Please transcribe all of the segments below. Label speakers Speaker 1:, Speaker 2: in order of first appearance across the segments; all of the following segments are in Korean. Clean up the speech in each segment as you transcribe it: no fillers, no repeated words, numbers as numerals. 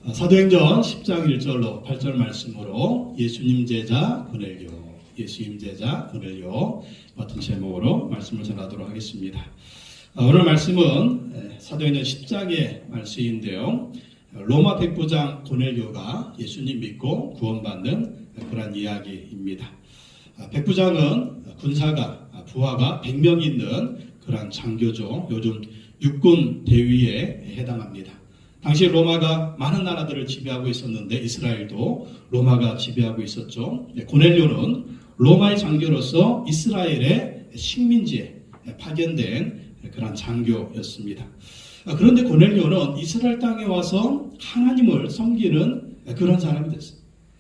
Speaker 1: 사도행전 10장 1절로 8절 말씀으로 예수님 제자 고넬료 같은 제목으로 말씀을 전하도록 하겠습니다. 오늘 말씀은 사도행전 10장의 말씀인데요. 로마 백부장 고넬료가 예수님 믿고 구원받는 그런 이야기입니다. 백부장은 군사가 부하가 100명 있는 그런 장교죠. 요즘 육군 대위에 해당합니다. 당시 로마가 많은 나라들을 지배하고 있었는데 이스라엘도 로마가 지배하고 있었죠. 고넬료는 로마의 장교로서 이스라엘의 식민지에 파견된 그런 장교였습니다. 그런데 고넬료는 이스라엘 땅에 와서 하나님을 섬기는 그런 사람이 됐어요.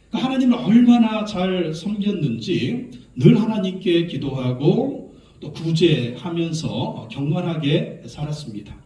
Speaker 1: 하나님을 얼마나 잘 섬겼는지 늘 하나님께 기도하고 또 구제하면서 경건하게 살았습니다.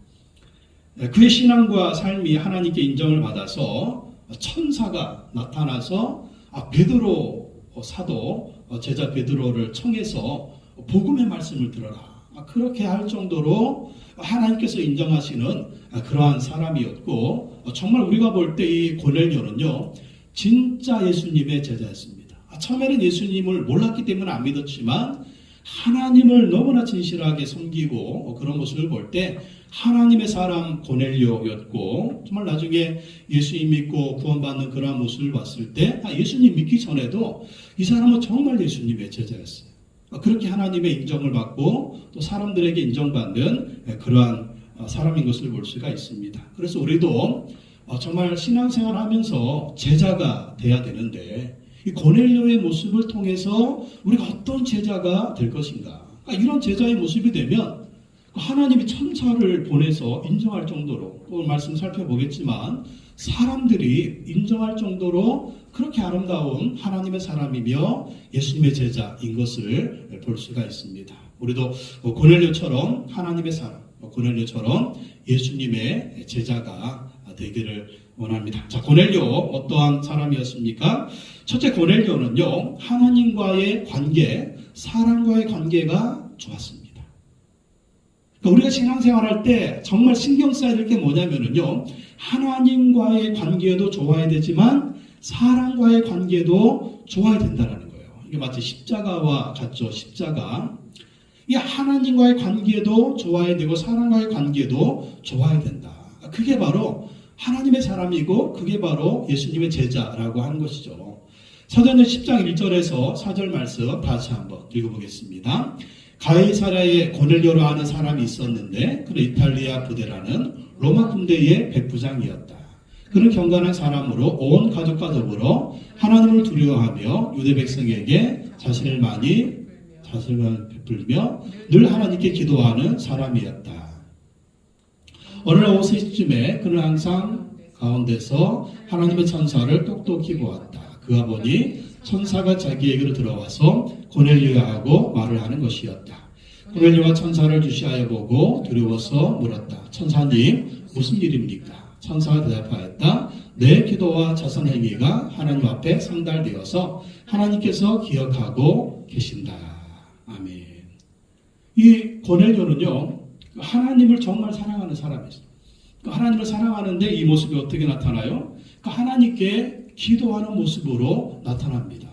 Speaker 1: 그의 신앙과 삶이 하나님께 인정을 받아서 천사가 나타나서 베드로 사도 제자 베드로를 청해서 복음의 말씀을 들어라. 그렇게 할 정도로 하나님께서 인정하시는 그러한 사람이었고 정말 우리가 볼 때 이 고넬료는요 진짜 예수님의 제자였습니다. 처음에는 예수님을 몰랐기 때문에 안 믿었지만 하나님을 너무나 진실하게 섬기고 그런 모습을 볼 때 하나님의 사람 고넬료였고 정말 나중에 예수님 믿고 구원받는 그러한 모습을 봤을 때 예수님 믿기 전에도 이 사람은 정말 예수님의 제자였어요. 그렇게 하나님의 인정을 받고 또 사람들에게 인정받는 그러한 사람인 것을 볼 수가 있습니다. 그래서 우리도 정말 신앙생활 하면서 제자가 돼야 되는데 이 고넬료의 모습을 통해서 우리가 어떤 제자가 될 것인가. 이런 제자의 모습이 되면 하나님이 천사를 보내서 인정할 정도로 오늘 말씀 살펴보겠지만 사람들이 인정할 정도로 그렇게 아름다운 하나님의 사람이며 예수님의 제자인 것을 볼 수가 있습니다. 우리도 고넬료처럼 하나님의 사람, 고넬료처럼 예수님의 제자가 되기를 원합니다. 자, 고넬료 어떠한 사람이었습니까? 첫째, 고넬료는요 하나님과의 관계, 사람과의 관계가 좋았습니다. 우리가 신앙생활할 때 정말 신경 써야 될 게 뭐냐면요 하나님과의 관계도 좋아야 되지만 사람과의 관계도 좋아야 된다는 거예요. 이게 마치 십자가와 같죠. 십자가. 이 하나님과의 관계도 좋아야 되고 사람과의 관계도 좋아야 된다. 그게 바로 하나님의 사람이고 그게 바로 예수님의 제자라고 하는 것이죠. 사도행전 10장 1절에서 4절 말씀 다시 한번 읽어보겠습니다. 가이사랴에 고넬료로 하는 사람이 있었는데 그는 이탈리아 부대라는 로마 군대의 백부장이었다. 그는 경건한 사람으로 온 가족과 더불어 하나님을 두려워하며 유대 백성에게 자신을 많이 베풀며 늘 하나님께 기도하는 사람이었다. 어느 날 오후 3시쯤에 그는 항상 가운데서 하나님의 천사를 똑똑히 보았다. 그가 보니 천사가 자기에게로 들어와서 고넬료야 하고 말을 하는 것이었다. 고넬료가 천사를 주시하여 보고 두려워서 물었다. 천사님, 무슨 일입니까? 천사가 대답하였다. 내 기도와 자선 행위가 하나님 앞에 상달되어서 하나님께서 기억하고 계신다. 아멘. 이 고넬료는요 하나님을 정말 사랑하는 사람이었어요. 하나님을 사랑하는데 이 모습이 어떻게 나타나요? 하나님께 기도하는 모습으로 나타납니다.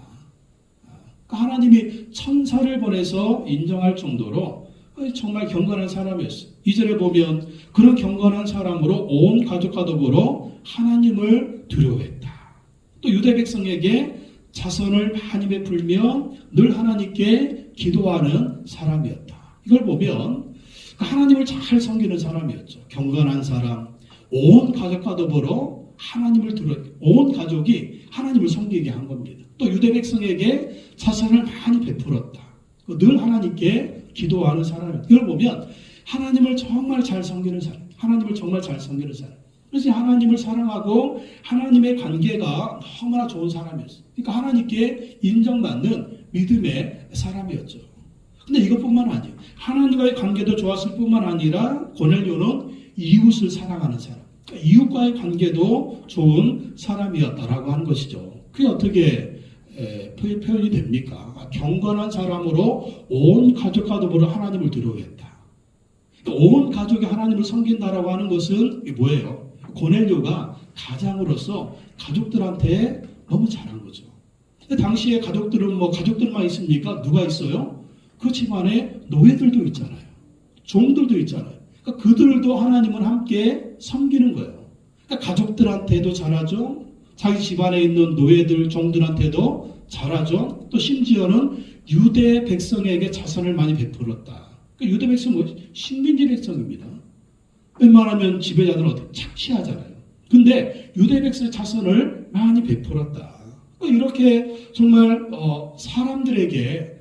Speaker 1: 하나님이 천사를 보내서 인정할 정도로 정말 경건한 사람이었어요. 2절에 보면 그런 경건한 사람으로 온 가족과 더불어 하나님을 두려워했다. 또 유대 백성에게 자선을 많이 베풀며 늘 하나님께 기도하는 사람이었다. 이걸 보면 하나님을 잘 섬기는 사람이었죠. 경건한 사람, 온 가족과 더불어 하나님을 온 가족이 하나님을 섬기게 한 겁니다. 또 유대 백성에게 자선을 많이 베풀었다. 늘 하나님께 기도하는 사람이었다. 이걸 보면 하나님을 정말 잘 섬기는 사람, 하나님을 정말 잘 섬기는 사람. 그래서 하나님을 사랑하고 하나님의 관계가 너무나 좋은 사람이었어요. 그러니까 하나님께 인정받는 믿음의 사람이었죠. 근데 이것뿐만 아니에요. 하나님과의 관계도 좋았을 뿐만 아니라 고넬료는 이웃을 사랑하는 사람, 그러니까 이웃과의 관계도 좋은 사람이었다라고 하는 것이죠. 그게 어떻게 표현이 됩니까? 경건한 사람으로 온 가족과 더불어 하나님을 두려워했다. 온 가족이 하나님을 섬긴다라고 하는 것은 뭐예요? 고넬료가 가장으로서 가족들한테 너무 잘한 거죠. 근데 당시에 가족들은 뭐 가족들만 있습니까? 누가 있어요? 그 집안에 노예들도 있잖아요. 종들도 있잖아요. 그러니까 그들도 하나님을 함께 섬기는 거예요. 그러니까 가족들한테도 잘하죠. 자기 집안에 있는 노예들, 종들한테도 잘하죠. 또 심지어는 유대 백성에게 자선을 많이 베풀었다. 그러니까 유대 백성은 식민지 백성입니다. 웬만하면 지배자들은 어떻게 착취하잖아요. 근데 유대 백성의 자선을 많이 베풀었다. 이렇게 정말 사람들에게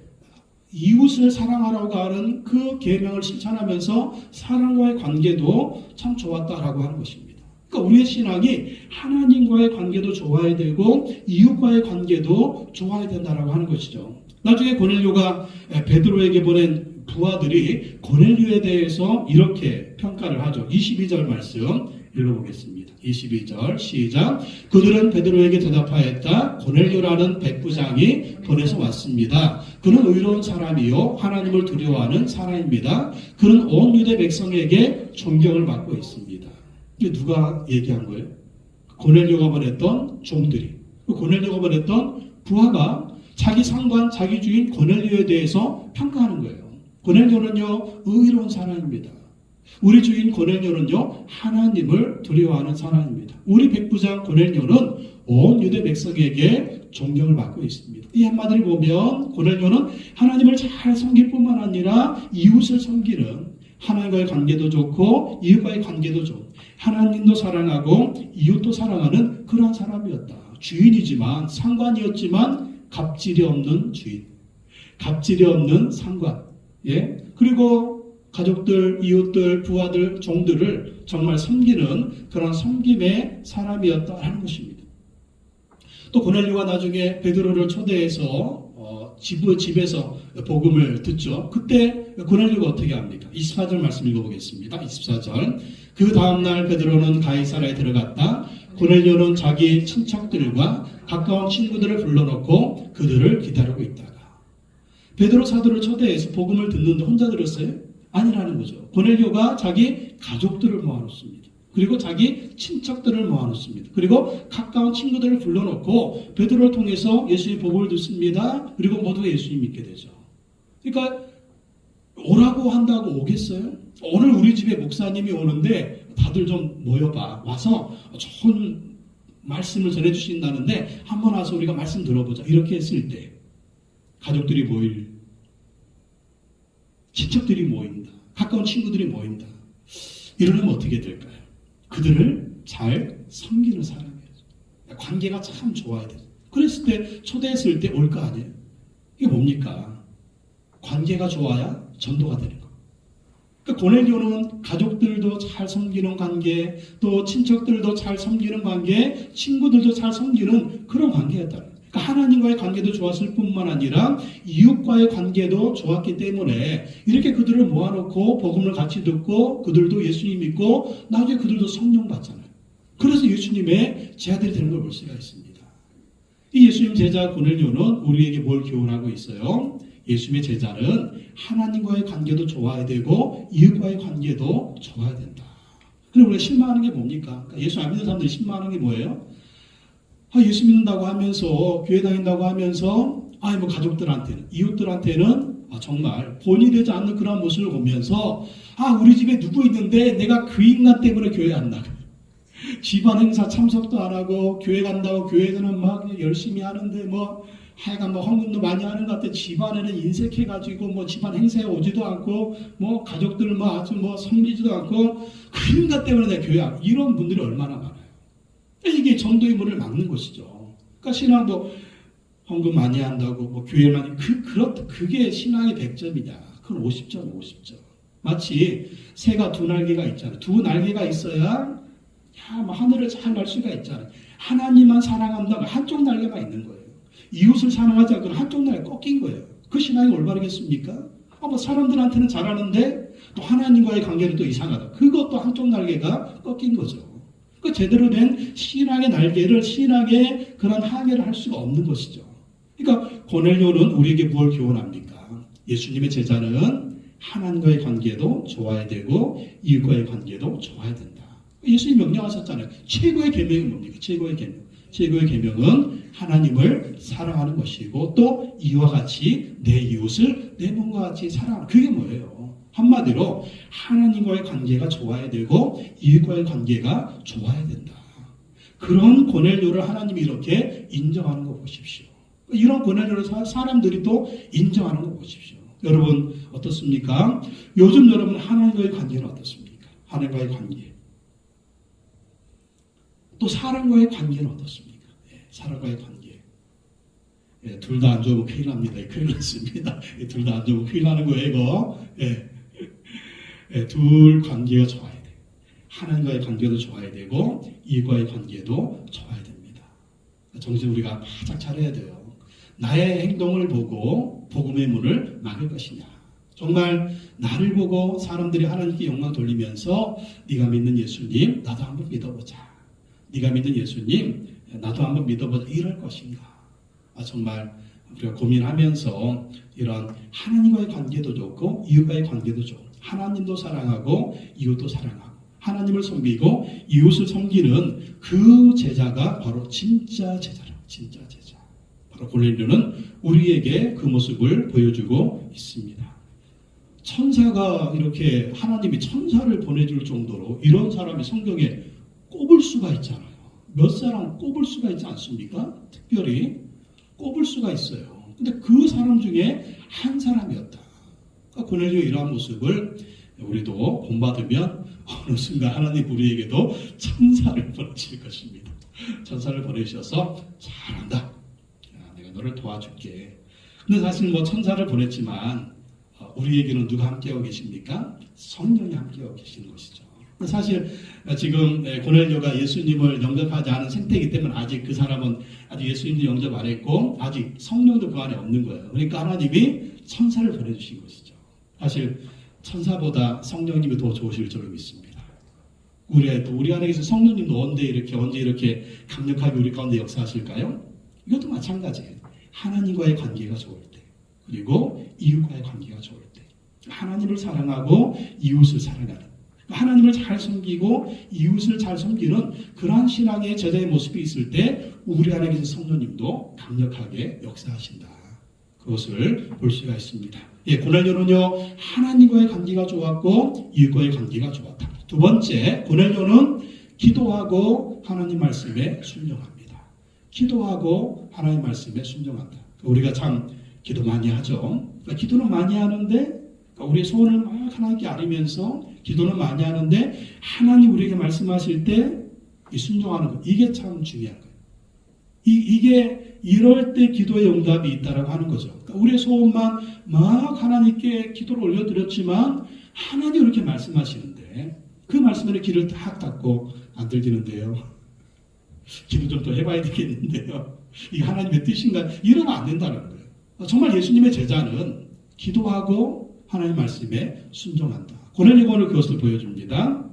Speaker 1: 이웃을 사랑하라고 하는 그 계명을 실천하면서 사람과의 관계도 참 좋았다라고 하는 것입니다. 그러니까 우리의 신앙이 하나님과의 관계도 좋아야 되고 이웃과의 관계도 좋아야 된다라고 하는 것이죠. 나중에 고넬료가 베드로에게 보낸 부하들이 고넬료에 대해서 이렇게 평가를 하죠. 22절 말씀 읽어보겠습니다. 22절 시작. 그들은 베드로에게 대답하였다. 고넬료라는 백부장이 보내서 왔습니다. 그는 의로운 사람이요 하나님을 두려워하는 사람입니다. 그는 온 유대 백성에게 존경을 받고 있습니다. 이게 누가 얘기한 거예요? 고넬료가 보냈던 종들이, 고넬료가 보냈던 부하가 자기 상관, 자기 주인 고넬료에 대해서 평가하는 거예요. 고넬료는요 의로운 사람입니다. 우리 주인 고넬료는요 하나님을 두려워하는 사람입니다. 우리 백부장 고넬료는 온 유대 백성에게 존경을 받고 있습니다. 이 한마디를 보면 고넬료는 하나님을 잘 섬길 뿐만 아니라 이웃을 섬기는, 하나님과의 관계도 좋고 이웃과의 관계도 좋은, 하나님도 사랑하고 이웃도 사랑하는 그런 사람이었다. 주인이지만, 상관이었지만 갑질이 없는 주인, 갑질이 없는 상관, 그리고 가족들, 이웃들, 부하들, 종들을 정말 섬기는 그런 섬김의 사람이었다라는 것입니다. 또 고넬료가 나중에 베드로를 초대해서 집에서 복음을 듣죠. 그때 고넬료가 어떻게 합니까? 24절 말씀 읽어보겠습니다. 24절. 그 다음날 베드로는 가이사랴에 들어갔다. 고넬료는 자기 친척들과 가까운 친구들을 불러놓고 그들을 기다리고 있다가, 베드로 사도를 초대해서 복음을 듣는데 혼자 들었어요? 아니라는 거죠. 고넬료가 자기 가족들을 모아놓습니다. 그리고 자기 친척들을 모아놓습니다. 그리고 가까운 친구들을 불러놓고 베드로를 통해서 예수의 복음을 듣습니다. 그리고 모두 예수님 믿게 되죠. 그러니까 오라고 한다고 오겠어요? 오늘 우리 집에 목사님이 오는데 다들 좀 모여봐. 와서 좋은 말씀을 전해주신다는데 한번 와서 우리가 말씀 들어보자. 이렇게 했을 때 가족들이 모일, 친척들이 모인다. 가까운 친구들이 모인다. 이러면 어떻게 될까요? 그들을 잘 섬기는 사람이에요. 관계가 참 좋아야 돼요. 그랬을 때, 초대했을 때 올 거 아니에요? 이게 뭡니까? 관계가 좋아야 전도가 되는 거. 그러니까 고넬료는 가족들도 잘 섬기는 관계, 또 친척들도 잘 섬기는 관계, 친구들도 잘 섬기는 그런 관계였다. 그러니까 하나님과의 관계도 좋았을 뿐만 아니라 이웃과의 관계도 좋았기 때문에 이렇게 그들을 모아놓고 복음을 같이 듣고 그들도 예수님 믿고 나중에 그들도 성령 받잖아요. 그래서 예수님의 제자들이 되는 걸 볼 수가 있습니다. 이 예수님 제자 고넬료는 우리에게 뭘 교훈하고 있어요? 예수님의 제자는 하나님과의 관계도 좋아야 되고 이웃과의 관계도 좋아야 된다. 그럼 우리가 실망하는 게 뭡니까? 예수 안 믿는 사람들이 실망하는 게 뭐예요? 예수 믿는다고 하면서, 교회 다닌다고 하면서, 뭐 가족들한테는, 이웃들한테는 정말 본이 되지 않는 그런 모습을 보면서, 우리 집에 누구 있는데 내가 그 인간 때문에 교회 안 나가. 집안 행사 참석도 안 하고, 교회 간다고 교회에서는 막 열심히 하는데, 하여간 헌금도 많이 하는 것 같아. 집안에는 인색해가지고, 집안 행사에 오지도 않고, 가족들을 아주 섬기지도 않고, 그 인간 때문에 내가 교회 안 가. 이런 분들이 얼마나 많아요. 이게 전도의 문을 막는 것이죠. 그러니까 신앙도 헌금 많이 한다고 교회 많이 그게 신앙의 100점이냐? 그건 50점, 50점. 마치 새가 두 날개가 있잖아요. 두 날개가 있어야 하늘을 잘 날 수가 있잖아요. 하나님만 사랑한다면 한쪽 날개가 있는 거예요. 이웃을 사랑하지 않고는 한쪽 날개 꺾인 거예요. 그 신앙이 올바르겠습니까? 사람들한테는 잘하는데 또 하나님과의 관계는 또 이상하다. 그것도 한쪽 날개가 꺾인 거죠. 그 제대로 된 신앙의 날개를, 신앙의 그런 항해를 할 수가 없는 것이죠. 그러니까 고넬료는 우리에게 무엇을 교훈합니까? 예수님의 제자는 하나님과의 관계도 좋아야 되고 이웃과의 관계도 좋아야 된다. 예수님 명령하셨잖아요. 최고의 계명이 뭡니까? 최고의 계명. 최고의 계명은 하나님을 사랑하는 것이고 또 이와 같이 내 이웃을 내 몸과 같이 사랑하는 그게 뭐예요? 한마디로 하나님과의 관계가 좋아야 되고 이웃과의 관계가 좋아야 된다. 그런 고넬료를 하나님이 이렇게 인정하는 거 보십시오. 이런 고넬료를 사람들이 또 인정하는 거 보십시오. 여러분 어떻습니까? 요즘 여러분 하나님과의 관계는 어떻습니까? 하나님과의 관계. 또 사람과의 관계는 어떻습니까? 사람과의 관계. 둘 다 안 좋으면 큰일 납니다. 큰일 났습니다. 둘 다 안 좋으면 큰일 나는 거예요, 이거. 둘 관계가 좋아야 돼요. 하나님과의 관계도 좋아야 되고, 이과의 관계도 좋아야 됩니다. 정신 우리가 바짝 차려야 돼요. 나의 행동을 보고 복음의 문을 막을 것이냐. 정말 나를 보고 사람들이 하나님께 영광 돌리면서 네가 믿는 예수님, 나도 한번 믿어보자. 네가 믿는 예수님, 나도 한번 믿어보자. 이럴 것인가. 정말 우리가 고민하면서 이런 하나님과의 관계도 좋고 이웃과의 관계도 좋고 하나님도 사랑하고 이웃도 사랑하고 하나님을 섬기고 이웃을 섬기는 그 제자가 바로 진짜 제자라고. 진짜 제자. 바로 고넬료는 우리에게 그 모습을 보여주고 있습니다. 천사가 이렇게 하나님이 천사를 보내줄 정도로 이런 사람이 성경에 꼽을 수가 있잖아요. 몇 사람 꼽을 수가 있지 않습니까? 특별히 꼽을 수가 있어요. 근데 그 사람 중에 한 사람이었다. 그러니까 고넬료의 이러한 모습을 우리도 본받으면 어느 순간 하나님 우리에게도 천사를 보내실 것입니다. 천사를 보내셔서 잘한다. 내가 너를 도와줄게. 근데 사실 뭐 천사를 보냈지만 우리에게는 누가 함께하고 계십니까? 성령이 함께하고 계시는 것이죠. 사실 지금 고넬료가 예수님을 영접하지 않은 생태이기 때문에 아직 그 사람은 아직 예수님도 영접 안 했고 아직 성령도 그 안에 없는 거예요. 그러니까 하나님이 천사를 보내주신 것이죠. 사실 천사보다 성령님이 더 좋으실 줄로 믿습니다. 우리 안에 계신 성령님도 언제 이렇게 강력하게 우리 가운데 역사하실까요? 이것도 마찬가지예요. 하나님과의 관계가 좋을 때 그리고 이웃과의 관계가 좋을 때 하나님을 사랑하고 이웃을 사랑하는 하나님을 잘 섬기고 이웃을 잘 섬기는 그러한 신앙의 제자의 모습이 있을 때 우리 안에 계신 성령님도 강력하게 역사하신다. 그것을 볼 수가 있습니다. 고넬료는요 하나님과의 관계가 좋았고 이웃과의 관계가 좋았다. 두 번째, 고넬료는 기도하고 하나님 말씀에 순종합니다. 기도하고 하나님 말씀에 순종한다. 우리가 참 기도 많이 하죠. 기도는 많이 하는데 우리의 소원을 막 하나님께 아뢰면서 기도는 많이 하는데 하나님 우리에게 말씀하실 때 순종하는 것 이게 참 중요한 거예요. 이게 이럴 때 기도의 응답이 있다라고 하는 거죠. 그러니까 우리의 소원만 막 하나님께 기도를 올려드렸지만 하나님 이렇게 말씀하시는데 그 말씀에 귀를 딱 닫고 안 들리는데요. 기도 좀 더 해봐야 되겠는데요. 이게 하나님의 뜻인가? 이러면 안 된다는 거예요. 정말 예수님의 제자는 기도하고 하나님의 말씀에 순종한다. 고넬료가 그것을 보여줍니다.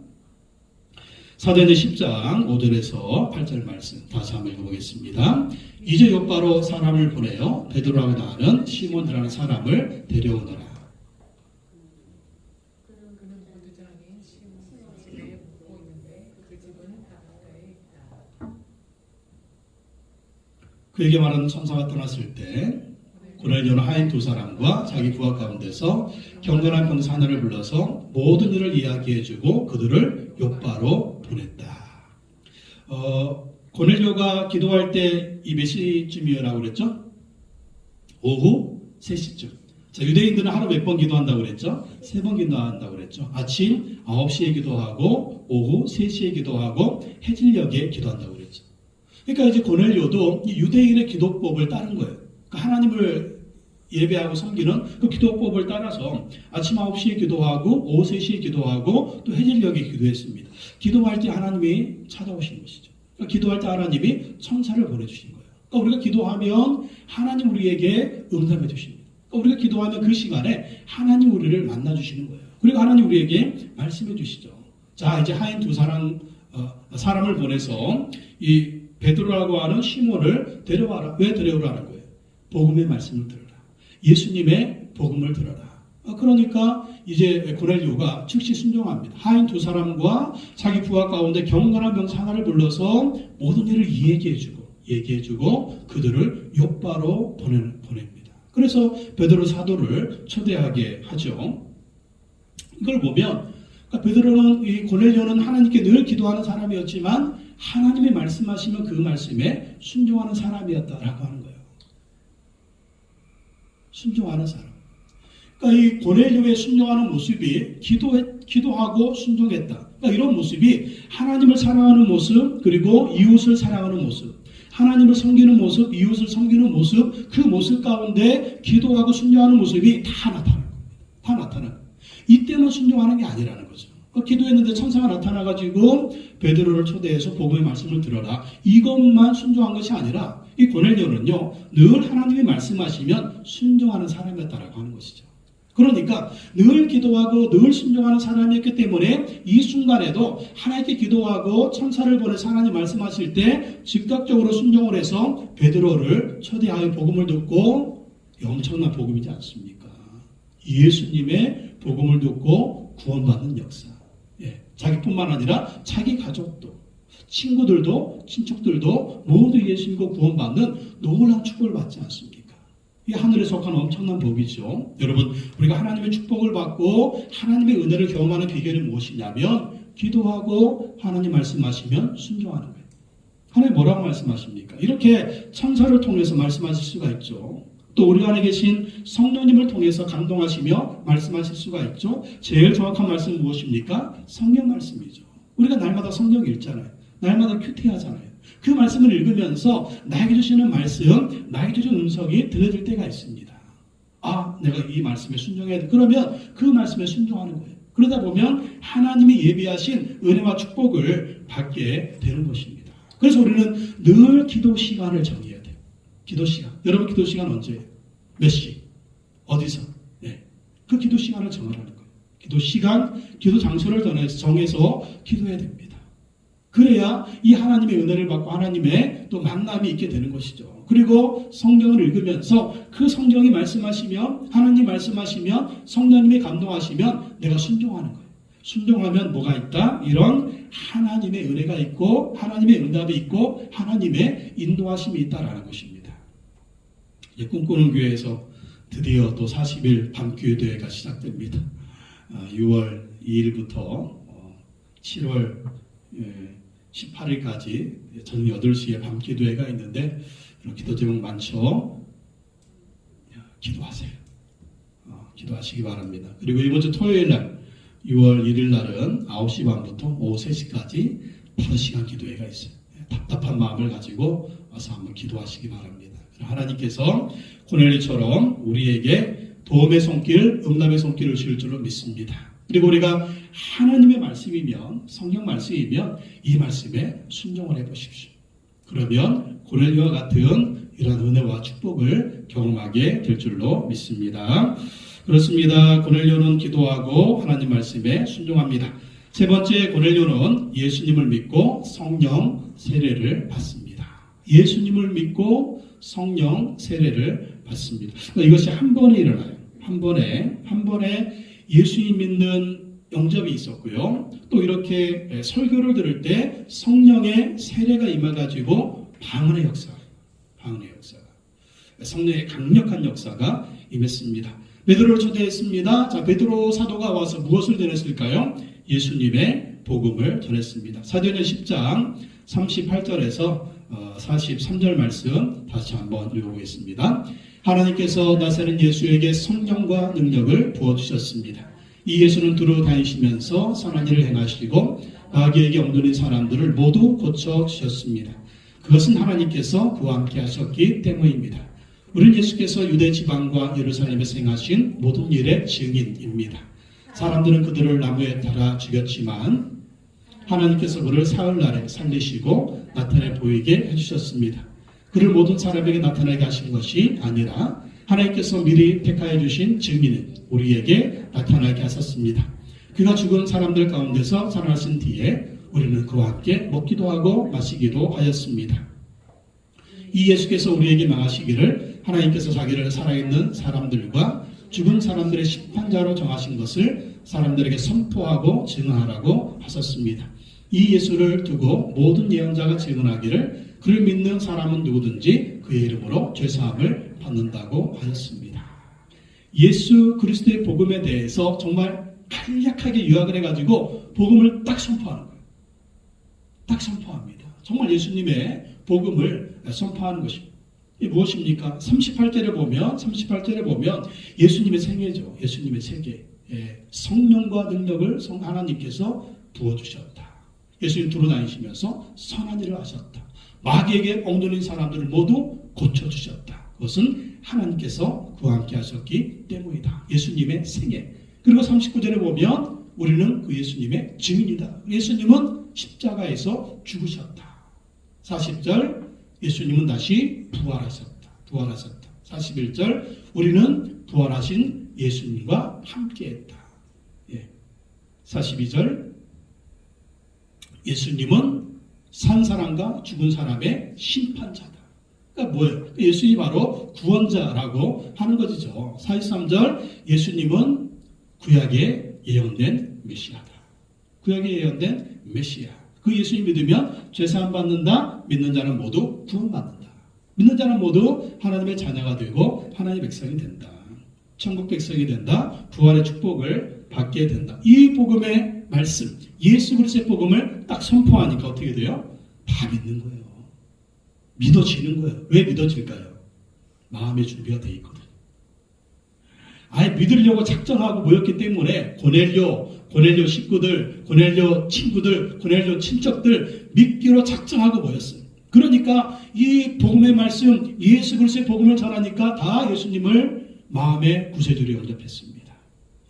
Speaker 1: 사도행전 10장 5절에서 8절 말씀 다시 한번 읽어보겠습니다. 이제 요바로 사람을 보내어 베드로라고 하는 시몬이라는 사람을 데려오너라. 그에게 말하는 천사가 떠났을 때 고넬료는 하인 두 사람과 자기 부하 가운데서 경건한 병사 하나를 불러서 모든 일을 이야기해주고 그들을 요바로 보냈다. 고넬료가 기도할 때 이 몇 시쯤이라고 그랬죠? 오후 3시쯤. 자, 유대인들은 하루 몇 번 기도한다고 그랬죠? 3번 기도한다고 그랬죠? 아침 9시에 기도하고 오후 3시에 기도하고 해질녘에 기도한다고 그랬죠. 그러니까 이제 고넬료도 유대인의 기도법을 따른 거예요. 그러니까 하나님을 예배하고 섬기는 그 기도법을 따라서 아침 9시에 기도하고 오후 3시에 기도하고 또 해질녘에 기도했습니다. 기도할 때 하나님이 찾아오신 것이죠. 그러니까 기도할 때 하나님이 천사를 보내주신 거예요. 그러니까 우리가 기도하면 하나님 우리에게 응답해 주십니다. 그러니까 우리가 기도하면 그 시간에 하나님 우리를 만나주시는 거예요. 그리고 하나님 우리에게 말씀해 주시죠. 자, 이제 하인 두 사람을 보내서 이 베드로라고 하는 시몬을 데려와라. 왜 데려오라는 거예요? 복음의 말씀을 들어라. 예수님의 복음을 들어라. 그러니까 이제 고넬료가 즉시 순종합니다. 하인 두 사람과 자기 부하 가운데 경건한 병사 하나를 불러서 모든 일을 얘기해주고 그들을 욥바로 보냅니다. 그래서 베드로 사도를 초대하게 하죠. 이걸 보면 베드로는 이 고넬료는 하나님께 늘 기도하는 사람이었지만 하나님이 말씀하시면 그 말씀에 순종하는 사람이었다라고 하는 거예요. 순종하는 사람. 그러니까 이 고넬료의 순종하는 모습이 기도하고 순종했다. 그러니까 이런 모습이 하나님을 사랑하는 모습, 그리고 이웃을 사랑하는 모습, 하나님을 섬기는 모습, 이웃을 섬기는 모습, 그 모습 가운데 기도하고 순종하는 모습이 다 나타나는 겁니다. 다 나타나는 거예요. 이때만 순종하는 게 아니라는 거죠. 기도했는데 천사가 나타나가지고 베드로를 초대해서 복음의 말씀을 들어라. 이것만 순종한 것이 아니라 이 고넬료는요, 늘 하나님이 말씀하시면 순종하는 사람이었다라고 하는 것이죠. 그러니까 늘 기도하고 늘 순종하는 사람이었기 때문에 이 순간에도 하나님께 기도하고 천사를 보내서 하나님 말씀하실 때 즉각적으로 순종을 해서 베드로를 초대하여 복음을 듣고, 엄청난 복음이지 않습니까? 예수님의 복음을 듣고 구원받는 역사. 자기뿐만 아니라 자기 가족도, 친구들도, 친척들도 모두 예수 믿고 구원받는 놀라운 축복을 받지 않습니까? 이 하늘에 속한 엄청난 복이죠. 여러분, 우리가 하나님의 축복을 받고 하나님의 은혜를 경험하는 비결이 무엇이냐면 기도하고 하나님 말씀하시면 순종하는 거예요. 하나님 뭐라고 말씀하십니까? 이렇게 천사를 통해서 말씀하실 수가 있죠. 또 우리 안에 계신 성령님을 통해서 감동하시며 말씀하실 수가 있죠. 제일 정확한 말씀은 무엇입니까? 성경 말씀이죠. 우리가 날마다 성경 읽잖아요. 날마다 큐티하잖아요. 그 말씀을 읽으면서 나에게 주시는 말씀, 나에게 주신 음성이 들려질 때가 있습니다. 아, 내가 이 말씀에 순종해야 돼. 그러면 그 말씀에 순종하는 거예요. 그러다 보면 하나님이 예비하신 은혜와 축복을 받게 되는 것입니다. 그래서 우리는 늘 기도 시간을 정해야 돼요. 기도 시간. 여러분 기도 시간 언제예요? 몇 시? 어디서? 네. 그 기도 시간을 정하라는 거예요. 기도 시간, 기도 장소를 정해서 기도해야 됩니다. 그래야 이 하나님의 은혜를 받고 하나님의 또 만남이 있게 되는 것이죠. 그리고 성경을 읽으면서 그 성경이 말씀하시면, 하나님 말씀하시면, 성령님이 감동하시면 내가 순종하는 거예요. 순종하면 뭐가 있다? 이런 하나님의 은혜가 있고 하나님의 응답이 있고 하나님의 인도하심이 있다라는 것입니다. 꿈꾸는 교회에서 드디어 또 40일 밤교회대회가 시작됩니다. 6월 2일부터 7월 18일까지 저녁 8시에 밤기도회가 있는데 기도 제목 많죠? 기도하세요. 기도하시기 바랍니다. 그리고 이번 주 토요일 날 6월 1일 날은 9시 반부터 오후 3시까지 5시간 기도회가 있어요. 답답한 마음을 가지고 와서 한번 기도하시기 바랍니다. 하나님께서 고넬료처럼 우리에게 도움의 손길, 응답의 손길을 줄 줄로 믿습니다. 그리고 우리가 하나님의 말씀이면, 성경 말씀이면 이 말씀에 순종을 해보십시오. 그러면 고넬료와 같은 이런 은혜와 축복을 경험하게 될 줄로 믿습니다. 그렇습니다. 고넬료는 기도하고 하나님 말씀에 순종합니다. 세 번째, 고넬료는 예수님을 믿고 성령 세례를 받습니다. 예수님을 믿고 성령 세례를 받습니다. 이것이 한 번에 일어나요. 한 번에 예수님 믿는 영접이 있었고요. 또 이렇게 설교를 들을 때 성령의 세례가 임해가지고 방언의 역사가, 성령의 강력한 역사가 임했습니다. 베드로를 초대했습니다. 자, 베드로 사도가 와서 무엇을 전했을까요? 예수님의 복음을 전했습니다. 사도행전 10장 38절에서 43절 말씀 다시 한번 읽어보겠습니다. 하나님께서 나사렛 예수에게 성령과 능력을 부어주셨습니다. 이 예수는 두루 다니시면서 선한 일을 행하시고 마귀에게 엉들린 사람들을 모두 고쳐주셨습니다. 그것은 하나님께서 그와 함께 하셨기 때문입니다. 우리는 예수께서 유대 지방과 예루살렘에서 행하신 모든 일의 증인입니다. 사람들은 그들을 나무에 달아 죽였지만 하나님께서 그를 사흘날에 살리시고 나타내 보이게 해주셨습니다. 그를 모든 사람에게 나타나게 하신 것이 아니라 하나님께서 미리 택하여 주신 증인은 우리에게 나타나게 하셨습니다. 그가 죽은 사람들 가운데서 살아나신 뒤에 우리는 그와 함께 먹기도 하고 마시기도 하였습니다. 이 예수께서 우리에게 망하시기를 하나님께서 자기를 살아있는 사람들과 죽은 사람들의 심판자로 정하신 것을 사람들에게 선포하고 증언하라고 하셨습니다. 이 예수를 두고 모든 예언자가 증언하기를 그를 믿는 사람은 누구든지 그의 이름으로 죄사함을 받는다고 하였습니다. 예수 그리스도의 복음에 대해서 정말 간략하게 요약을 해가지고 복음을 딱 선포하는 거예요. 딱 선포합니다. 정말 예수님의 복음을 선포하는 것입니다. 이게 무엇입니까? 38절에 보면 예수님의 생애죠. 예수님의 세계. 성령과 능력을 하나님께서 부어주셨다. 예수님 두루다니시면서 선한 일을 하셨다. 마귀에게 엉들린 사람들을 모두 고쳐주셨다. 그것은 하나님께서 그와 함께 하셨기 때문이다. 예수님의 생애. 그리고 39절에 보면 우리는 그 예수님의 증인이다. 예수님은 십자가에서 죽으셨다. 40절 예수님은 다시 부활하셨다. 41절 우리는 부활하신 예수님과 함께했다. 42절 예수님은 산 사람과 죽은 사람의 심판자다. 그러니까 뭐예요? 예수님이 바로 구원자라고 하는 것이죠. 43절 예수님은 구약에 예언된 메시아다. 구약에 예언된 메시아. 그 예수님 믿으면 죄사함 받는다. 믿는 자는 모두 구원받는다. 믿는 자는 모두 하나님의 자녀가 되고 하나님의 백성이 된다. 천국 백성이 된다. 부활의 축복을 받게 된다. 이 복음의 말씀, 예수 그리스도의 복음을 딱 선포하니까 어떻게 돼요? 다 믿는 거예요. 믿어지는 거예요. 왜 믿어질까요? 마음의 준비가 돼 있거든. 아예 믿으려고 작정하고 모였기 때문에 고넬료 식구들, 고넬료 친구들, 고넬료 친척들 믿기로 작정하고 모였어요. 그러니까 이 복음의 말씀, 예수 그리스도의 복음을 전하니까 다 예수님을 마음의 구세주로 영접했습니다.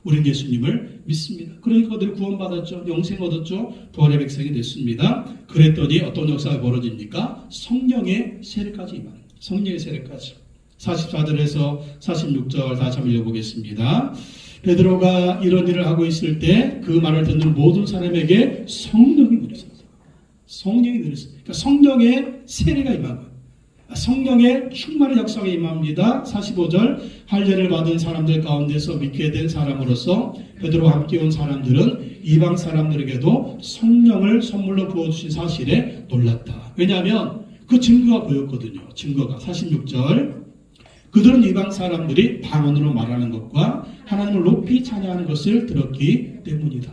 Speaker 1: 우리는 예수님을 믿습니다. 그러니까 그들이 구원받았죠. 영생 얻었죠. 부활의 백성이 됐습니다. 그랬더니 어떤 역사가 벌어집니까? 성령의 세례까지 임하는 성령의 세례까지. 44절에서 46절 다시 한번 읽어보겠습니다. 베드로가 이런 일을 하고 있을 때 그 말을 듣는 모든 사람에게 성령이 내렸어요. 성령이 내렸어요. 그러니까 성령의 세례가 임한 거예요. 성령의 충만한 역사가 임합니다. 45절 할례를 받은 사람들 가운데서 믿게 된 사람으로서 베드로와 함께 온 사람들은 이방 사람들에게도 성령을 선물로 부어주신 사실에 놀랐다. 왜냐하면 그 증거가 보였거든요. 증거가 46절 그들은 이방 사람들이 방언으로 말하는 것과 하나님을 높이 찬양하는 것을 들었기 때문이다.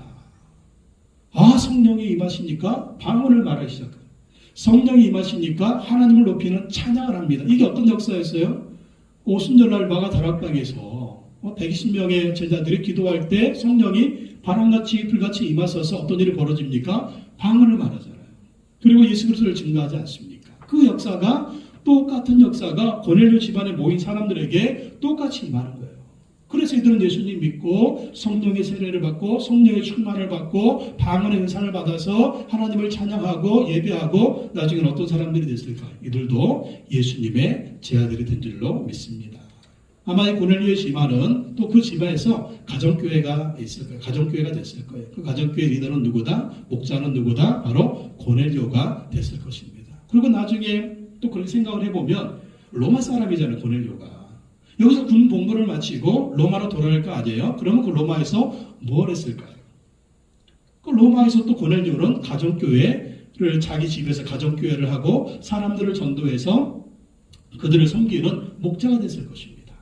Speaker 1: 성령이 임하시니까 방언을 말하기 시작합니다. 성령이 임하시니까 하나님을 높이는 찬양을 합니다. 이게 어떤 역사였어요? 오순절날 마가 다락방에서 120명의 제자들이 기도할 때 성령이 바람같이 불같이 임하셔서 어떤 일이 벌어집니까? 방언을 말하잖아요. 그리고 예수 그리스도를 증거하지 않습니까? 그 역사가 똑같은 역사가 고넬료 집안에 모인 사람들에게 똑같이 임하는 거예요. 그래서 이들은 예수님 믿고 성령의 세례를 받고 성령의 충만을 받고 방언의 은사를 받아서 하나님을 찬양하고 예배하고 나중에는 어떤 사람들이 됐을까? 이들도 예수님의 제자들이 된 줄로 믿습니다. 아마 이 고넬료의 집안은 또 그 집안에서 가정교회가 있을 거예요. 가정교회가 됐을 거예요. 그 가정교회 리더는 누구다? 목자는 누구다? 바로 고넬료가 됐을 것입니다. 그리고 나중에 또 그렇게 생각을 해보면 로마 사람이잖아요. 고넬료가. 여기서 군 복무를 마치고 로마로 돌아갈 거 아니에요? 그러면 그 로마에서 뭘 했을까요? 그 로마에서 또 고넬료는 가정교회를 자기 집에서 가정교회를 하고 사람들을 전도해서 그들을 섬기는 목자가 됐을 것입니다.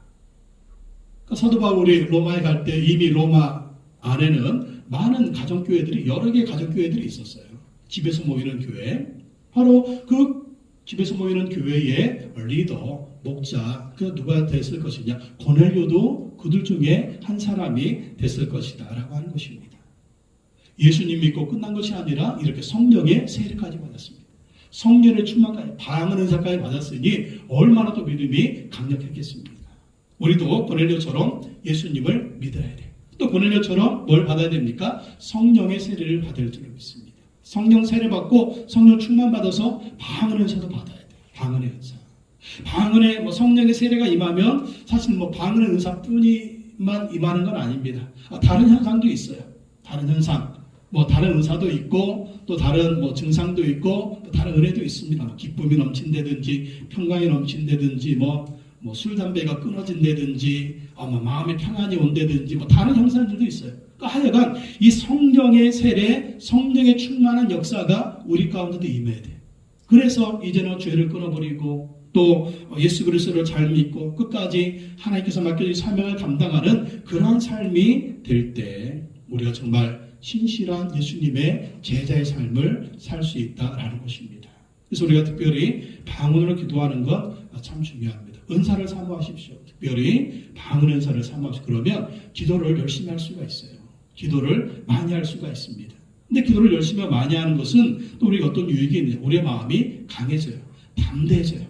Speaker 1: 그러니까 사도 바울이 로마에 갈 때 이미 로마 안에는 많은 가정교회들이 여러 개의 가정교회들이 있었어요. 집에서 모이는 교회. 바로 그 집에서 모이는 교회의 리더, 목자, 그 누가 됐을 것이냐? 고넬료도 그들 중에 한 사람이 됐을 것이다 라고 하는 것입니다. 예수님 믿고 끝난 것이 아니라 이렇게 성령의 세례까지 받았습니다. 성령의 충만까지, 방언 은사까지 받았으니 얼마나 또 믿음이 강력했겠습니까? 우리도 고넬료처럼 예수님을 믿어야 돼요. 또 고넬료처럼 뭘 받아야 됩니까? 성령의 세례를 받을 줄 믿습니다. 성령 세례 받고 성령 충만 받아서 방언 은사도 받아야 돼요. 방언의 은사. 방언의 성령의 세례가 임하면 사실 방언의 은사뿐이만 임하는 건 아닙니다. 다른 현상도 있어요. 다른 현상. 다른 은사도 있고 또 다른 증상도 있고 또 다른 은혜도 있습니다. 기쁨이 넘친다든지 평강이 넘친다든지 뭐 술, 담배가 끊어진다든지, 마음의 평안이 온다든지, 뭐 다른 형상들도 있어요. 그러니까 하여간 이 성령의 세례, 성령의 충만한 역사가 우리 가운데도 임해야 돼요. 그래서 이제는 죄를 끊어버리고 또 예수 그리스도를 잘 믿고 끝까지 하나님께서 맡겨진 사명을 감당하는 그런 삶이 될 때 우리가 정말 신실한 예수님의 제자의 삶을 살 수 있다라는 것입니다. 그래서 우리가 특별히 방언으로 기도하는 것 참 중요합니다. 은사를 사모하십시오. 특별히 방언 은사를 사모하십시오. 그러면 기도를 열심히 할 수가 있어요. 기도를 많이 할 수가 있습니다. 근데 기도를 열심히 많이 하는 것은 또 우리가 어떤 유익이 있느냐. 우리의 마음이 강해져요. 담대해져요.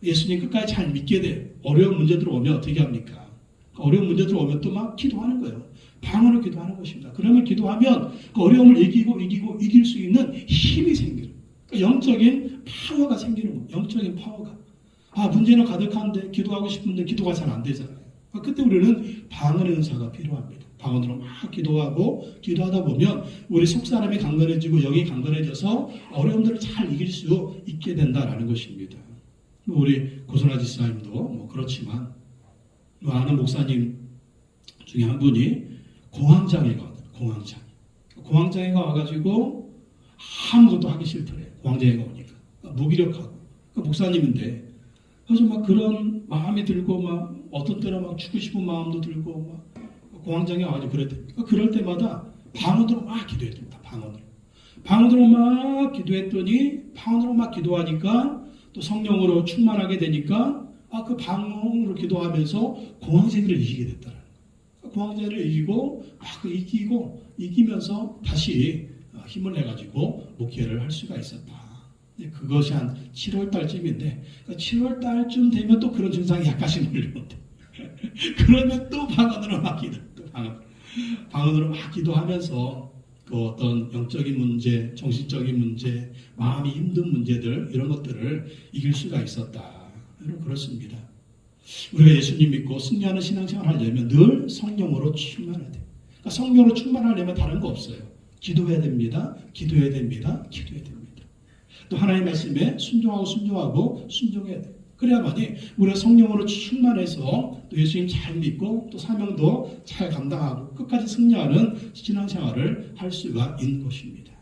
Speaker 1: 예수님 끝까지 잘 믿게 돼요. 어려운 문제들 오면 어떻게 합니까? 어려운 문제들 오면 또 막 기도하는 거예요. 방언으로 기도하는 것입니다. 그러면 기도하면 그 어려움을 이길 수 있는 힘이 생겨요. 그러니까 영적인 파워가 생기는 거예요. 영적인 파워가. 문제는 가득한데 기도하고 싶은데 기도가 잘 안 되잖아요. 그때 우리는 방언의 은사가 필요합니다. 방언으로 막 기도하다 보면 우리 속사람이 강건해지고 영이 강건해져서 어려움들을 잘 이길 수 있게 된다라는 것입니다. 우리 고선아 지사님도 뭐 그렇지만 아는 목사님 중에 한 분이 공황장애가 왔어요. 공황장애가 와가지고 아무것도 하기 싫더래요. 공황장애가 오니까 무기력하고 목사님인데 그래서 막 그런 마음이 들고 막 어떤 때는 막 죽고 싶은 마음도 들고 막 공황장애 와가지고 그랬대요. 그럴 때마다 방언으로 막 기도했답니다. 방언으로 막 기도했더니 방언으로 막 기도하니까 또 성령으로 충만하게 되니까 그 방언으로 기도하면서 공황장애를 이기게 됐다는 거예요. 공황장애를 이기면서 다시 힘을 내가지고 목회를 할 수가 있었다. 그것이 한 7월 달쯤인데 7월 달쯤 되면 또 그런 증상이 약간씩 몰려온대. 그러면 또 방언으로 막 방언으로 막 기도하면서 그 어떤 영적인 문제, 정신적인 문제, 마음이 힘든 문제들 이런 것들을 이길 수가 있었다. 여러분 그렇습니다. 우리가 예수님 믿고 승리하는 신앙생활을 하려면 늘 성령으로 충만해야 돼요. 그러니까 성령으로 충만하려면 다른 거 없어요. 기도해야 됩니다. 또 하나님의 말씀에 순종해야 돼요. 그래야만이 우리가 성령으로 충만해서 또 예수님 잘 믿고 또 사명도 잘 감당하고 끝까지 승리하는 신앙생활을 할 수가 있는 것입니다.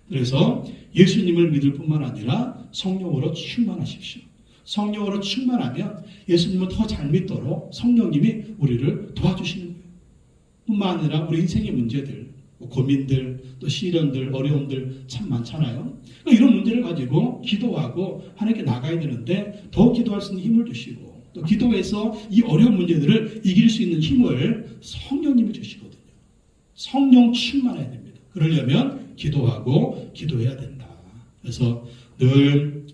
Speaker 1: 그래서 예수님을 믿을 뿐만 아니라 성령으로 충만하십시오. 성령으로 충만하면 예수님을 더 잘 믿도록 성령님이 우리를 도와주시는 거예요. 뿐만 아니라 우리 인생의 문제들, 고민들, 또 시련들, 어려움들 참 많잖아요. 이런 문제를 가지고 기도하고 하나님께 나가야 되는데 더 기도할 수 있는 힘을 주시고 또 기도해서 이 어려운 문제들을 이길 수 있는 힘을 성령님이 주시거든요. 성령 충만해야 됩니다. 그러려면 기도해야 된다. 그래서 늘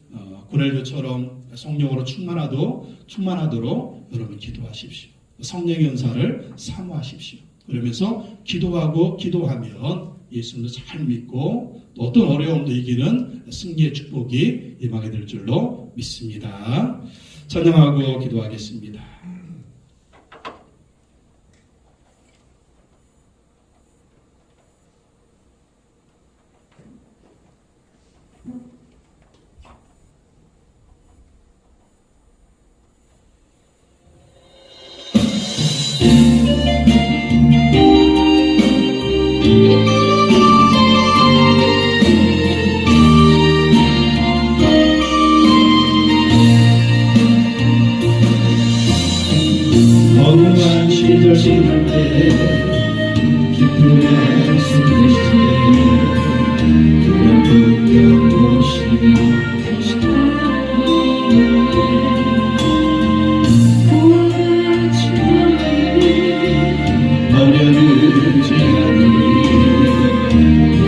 Speaker 1: 고넬료처럼 성령으로 충만하도록 여러분 기도하십시오. 성령의 은사를 사모하십시오. 그러면서 기도하면 예수님도 잘 믿고 또 어떤 어려움도 이기는 승리의 축복이 임하게 될 줄로 믿습니다. 찬양하고 기도하겠습니다.
Speaker 2: 어느한 시절 지날 때 기쁨의 숨을 때 그냥 눈겨보시며 어려르지 않으니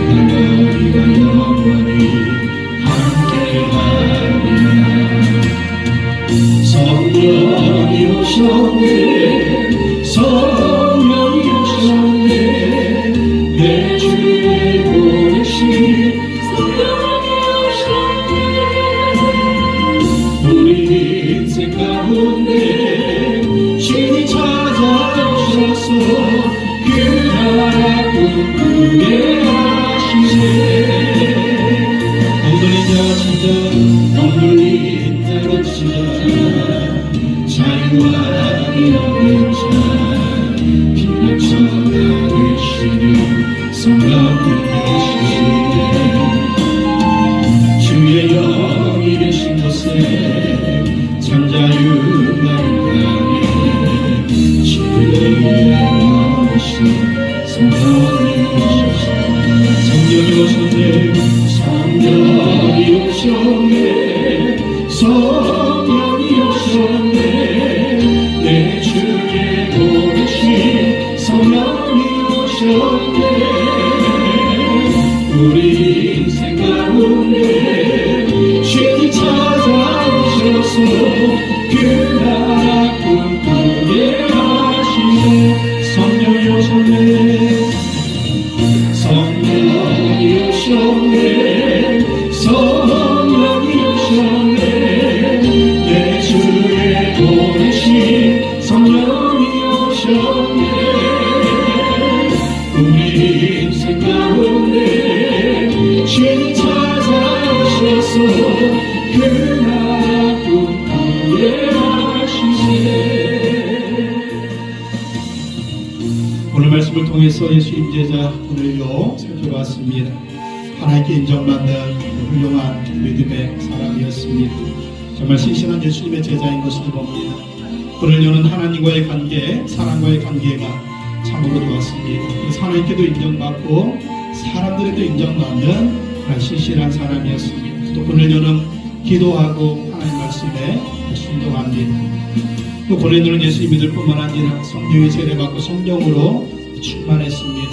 Speaker 2: 너희와 영원히 함께하리라. 성령이 오셨네, 성령이 오셨네, 내 주에 보내신 성령이 오셨네. 우리 인생 가운데 신이 찾아오셔서 그 나라 꿈꾸게 하시네. 엉돌린 자가 치자, 엉돌린 자가 치자, 자유 성령이 오셨네 내 주의 보내신 성령이 오셨네 우리 인생 가운데 주님 찾아오셔서 그 나라 꿈꾸게 하시네 성령이 오셨네 성령이 오셨네 성령이 오셨네 내 주에 보내신 성령이 오셨네 우리 인생 가운데 주님 찾아오셔서 그 나라 꿈꾸게 하시네
Speaker 1: 오늘 말씀을 통해서 예수 임재자 오늘요 살펴봤습니다. 하나님께 인정받는 훌륭한 믿음의 사람이었습니다. 정말 신실한 예수님의 제자인 것을 봅니다. 오늘요는 하나님과의 관계, 사람과의 관계가 참으로 좋았습니다. 그래서 하나님께도 인정받고 사람들에도 인정받는 그런 신실한 사람이었습니다. 또 오늘요는 기도하고 하나님 말씀에 순종합니다. 또 고린도는 예수 믿을 뿐만 아니라 성령의 세례받고 성령으로 충만했습니다.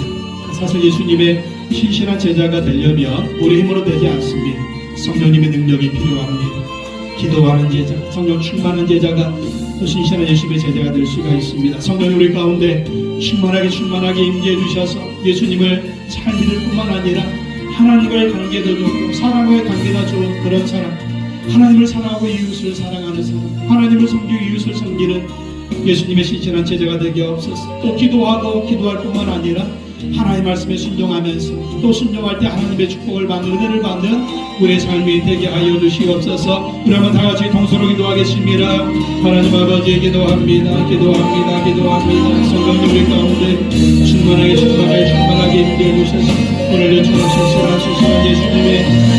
Speaker 1: 사실 예수님의 신실한 제자가 되려면 우리 힘으로 되지 않습니다. 성령님의 능력이 필요합니다. 기도하는 제자, 성령 충만한 제자가 또 신실한 예수님의 제자가 될 수가 있습니다. 성령이 우리 가운데 충만하게 임재해 주셔서 예수님을 잘 믿을 뿐만 아니라 하나님과의 관계도 좋고 사람과의 관계가 좋은 그런 사람, 하나님을 사랑하고 이웃을 사랑하는 사람, 하나님을 섬기고 이웃을 섬기는 예수님의 신실한 제자가 되게 없어서 또 기도하고 기도할 뿐만 아니라 하나님 말씀에 순종하면서 또 순종할 때 하나님의 축복을 받는 은혜를 받는 우리의 삶이 되게 하여 주시옵소서. 우리 한번 다 같이 동서로 기도하겠습니다. 하나님 아버지 기도합니다. 성령님 우리 가운데 충만하게 임재해 주셔서 오늘의 신실한 예수님의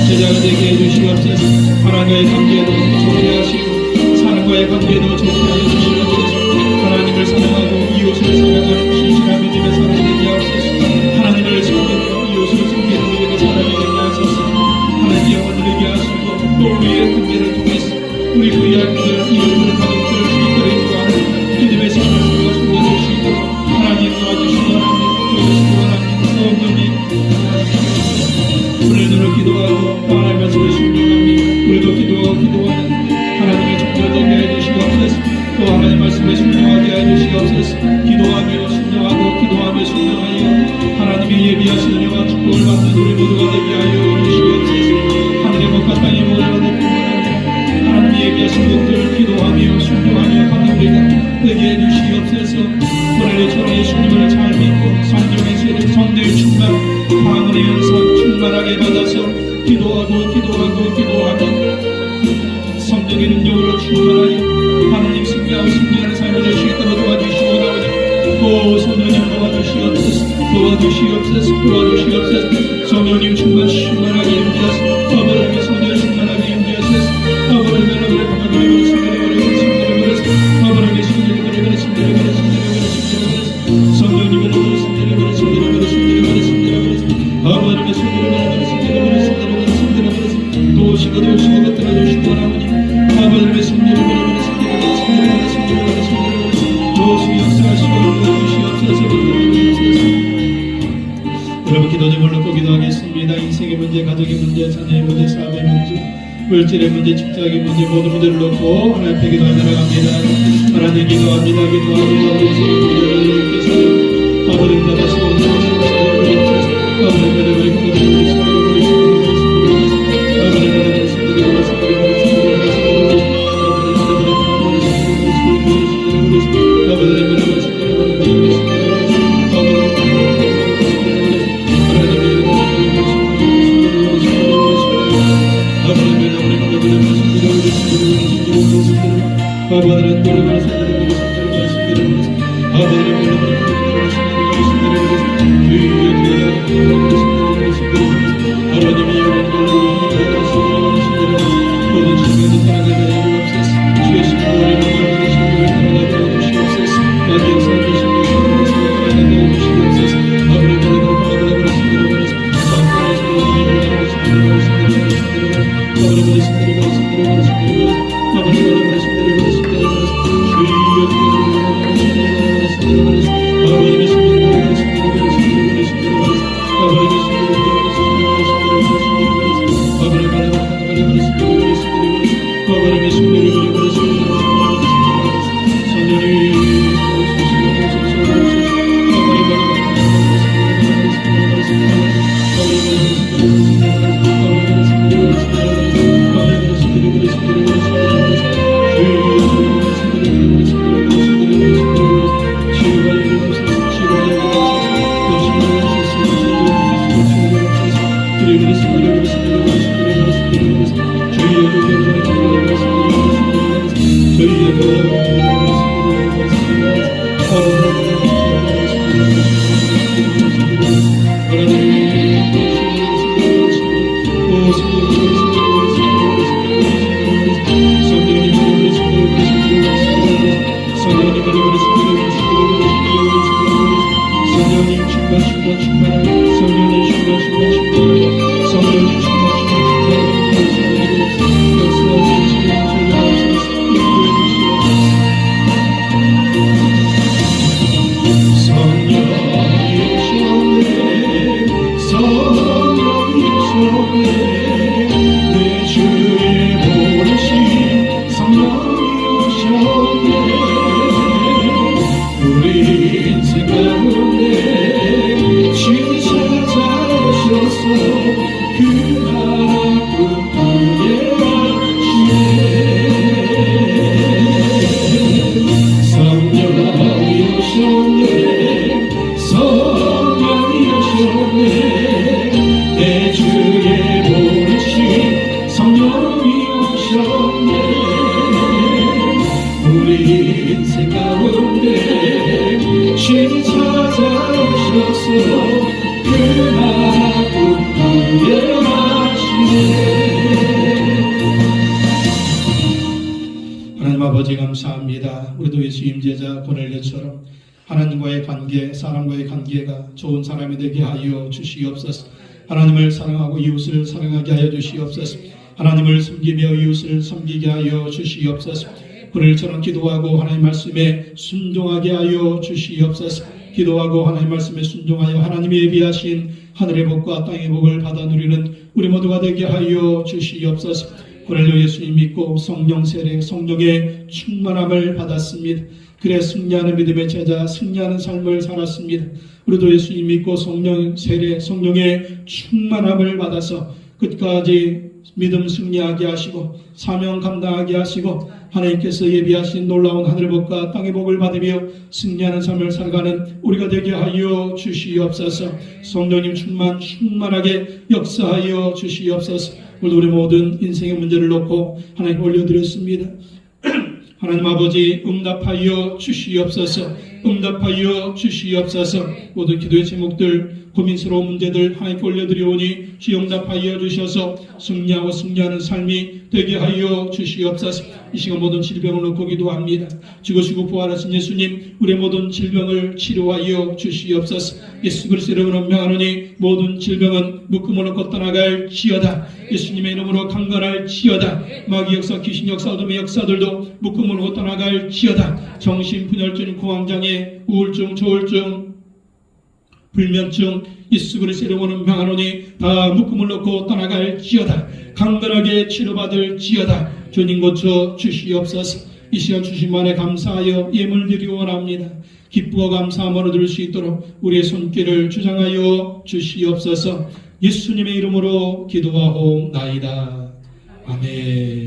Speaker 1: 제자가 되게 해주시옵소서. 하나님과의 관계도 좋게 하시고 사람과의 관계도 좋게 하여 주시옵소서. 하나님을 사랑하고 이웃을 사랑하는 신실한 믿음의 사람이 되게 하옵소서. 하나님을 섬기고 이웃을 섬기는 믿음의 사람이 되게 하소서. 하나님 영혼들에게 하시고 또 우리의 관계를 통해서 우리 구약들 이웃들의 가족들을 주님들의 인도하는 믿음의 사람을 숨겨주시고 하나님 도와주시고 하나님 성령님 오늘도 기도하고 또 하나님 말씀을 순종합니다. 우리도 기도하는 하나님의 종들 되게 해주시옵소서. 또 하나님 말씀에 순종하게 해주시옵소서. 기도하며 순종하여 하나님의 예비하신 은혜와 축복을 받는 우리 모두가 되게 하여 주시옵소서. 하늘의 복과 땅의 복을 받을 뿐만 아니라 하나님의 예비하신 복들을 기도하며 순종하며 받는 우리가 되게 해주시옵소서. 오늘도 저는 예수님을 잘 믿고 성령의 세례 성령의 충만 방언의 연상 충만하게 받아서 기도하고 성령의 능력으로 충만하여 하나님 승리하고 승리하는 삶을 될 수 있도록 도와주시고 나오니 성령님 도와주시옵소서. 성령님 충만하게 임재하소서. 아버지의 성령 충만하게 임재하소서. 아버지의 여러분 기도 제목을 놓고 기도하겠습니다. 인생의 문제, 가족의 문제, 자녀의 문제, 사업의 문제, 물질의 문제, 직장의 문제, 모든 문제를 놓고 하나님 앞에 기도하며 나갑니다. 하나님 기도합니다. 아버지 나가시고 하나님 아버지 감사합니다. 우리도 예수 임재자 고넬료처럼 하나님과의 관계, 사람과의 관계가 좋은 사람이 되게 하여 주시옵소서. 하나님을 사랑하고 이웃을 사랑하게 하여 주시옵소서. 하나님을 섬기며 이웃을 섬기게 하여 주시옵소서. 고넬료처럼 기도하고 하나님 말씀에 순종하게 하여 주시옵소서. 기도하고 하나님 말씀에 순종하여 하나님이 예비하신 하늘의 복과 땅의 복을 받아 누리는 우리 모두가 되게 하여 주시옵소서. 고넬료 예수님 믿고 성령 세례 성령의 충만함을 받았습니다. 그래 승리하는 믿음의 제자, 승리하는 삶을 살았습니다. 우리도 예수님 믿고 성령 세례 성령의 충만함을 받아서 끝까지 믿음 승리하게 하시고 사명 감당하게 하시고 하나님께서 예비하신 놀라운 하늘의 복과 땅의 복을 받으며 승리하는 삶을 살아가는 우리가 되게 하여 주시옵소서. 성령님 충만하게 역사하여 주시옵소서. 오늘 우리 모든 인생의 문제를 놓고 하나님 올려드렸습니다. 하나님 아버지 응답하여 주시옵소서. 응답하여 주시옵소서. 모든 기도의 제목들, 고민스러운 문제들 하나님께 올려드리오니 주 응답하여 주셔서 승리하고 승리하는 삶이 되게 하여 주시옵소서. 이 시간 모든 질병을 놓고 기도합니다. 죽으시고 부활하신 예수님, 우리의 모든 질병을 치료하여 주시옵소서. 예수 그리스도의 이름으로 명하노니 모든 질병은 묶음을 놓고 떠나갈지어다. 예수님의 이름으로 강건할지어다. 마귀 역사, 귀신 역사, 어둠의 역사들도 묶음을 놓고 떠나갈지어다. 정신분열증, 공황장애, 우울증, 조울증, 불면증, 예수 그리스도의 이름으로 명하노니 다 묶음을 놓고 떠나갈지어다. 강건하게 치료받을지어다. 주님 고쳐 주시옵소서. 이 시간 주신 만에 감사하여 예물 드리기 원합니다. 기쁘고 감사함으로 드릴 수 있도록 우리의 손길을 주장하여 주시옵소서. 예수님의 이름으로 기도하옵나이다. 아멘.